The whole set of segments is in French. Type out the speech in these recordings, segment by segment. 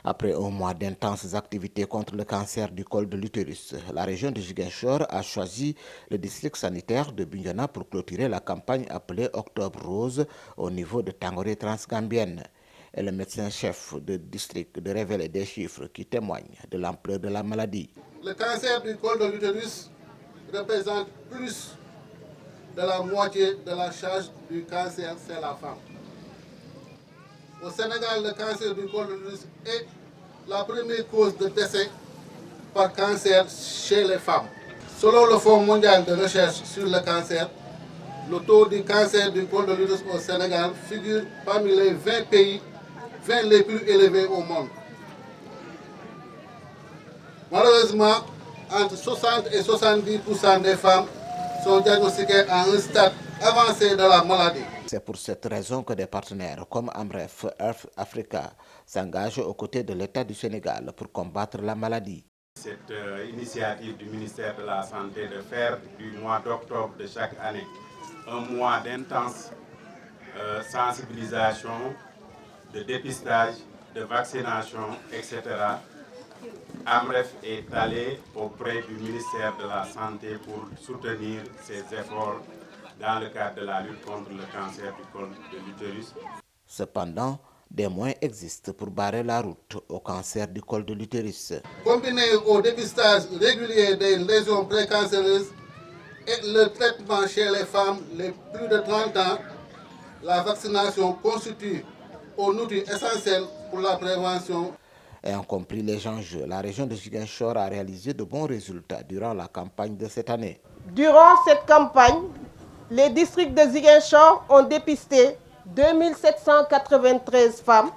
Après un mois d'intenses activités contre le cancer du col de l'utérus, la région de Ziguinchor a choisi le district sanitaire de Bignona pour clôturer la campagne appelée Octobre Rose au niveau de Tangoré transgambienne. Et le médecin-chef de district de révéler des chiffres qui témoignent de l'ampleur de la maladie. Le cancer du col de l'utérus représente plus de la moitié de la charge du cancer chez la femme. Au Sénégal, le cancer du col de l'utérus est la première cause de décès par cancer chez les femmes. Selon le Fonds mondial de recherche sur le cancer, le taux du cancer du col de l'utérus au Sénégal figure parmi les 20 pays 20 les plus élevés au monde. Malheureusement, entre 60 et 70% des femmes sont diagnostiquées à un stade avancé de la maladie. C'est pour cette raison que des partenaires comme Amref Earth Africa s'engagent aux côtés de l'État du Sénégal pour combattre la maladie. Cette initiative du ministère de la Santé de faire du mois d'octobre de chaque année un mois d'intense sensibilisation, de dépistage, de vaccination, etc. Amref est allé auprès du ministère de la Santé pour soutenir ces efforts dans le cadre de la lutte contre le cancer du col de l'utérus. Cependant, des moyens existent pour barrer la route au cancer du col de l'utérus. Combiné au dépistage régulier des lésions précancéreuses et le traitement chez les femmes les plus de 30 ans, la vaccination constitue un outil essentiel pour la prévention. Ayant compris les enjeux, la région de Ziguinchor a réalisé de bons résultats durant la campagne de cette année. Durant cette campagne, les districts de Ziguinchor ont dépisté 2793 femmes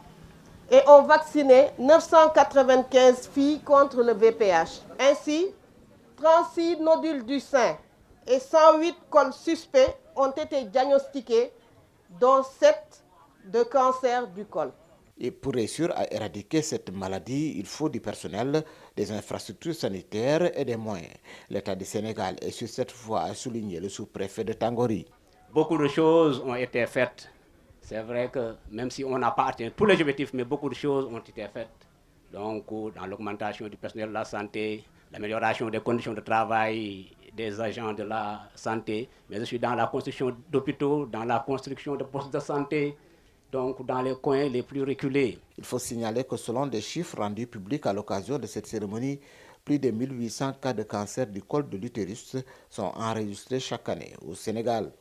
et ont vacciné 995 filles contre le VPH. Ainsi, 36 nodules du sein et 108 cols suspects ont été diagnostiqués, dont 7 de cancer du col. Et pour réussir à éradiquer cette maladie, il faut du personnel, des infrastructures sanitaires et des moyens. L'État du Sénégal est sur cette voie, a souligné le sous-préfet de Tangori. Beaucoup de choses ont été faites. C'est vrai que même si on n'a pas atteint tous les objectifs, mais beaucoup de choses ont été faites. Donc, dans l'augmentation du personnel de la santé, l'amélioration des conditions de travail des agents de la santé, mais aussi dans la construction d'hôpitaux, dans la construction de postes de santé, donc dans les coins les plus reculés. Il faut signaler que selon des chiffres rendus publics à l'occasion de cette cérémonie, plus de 1800 cas de cancer du col de l'utérus sont enregistrés chaque année au Sénégal.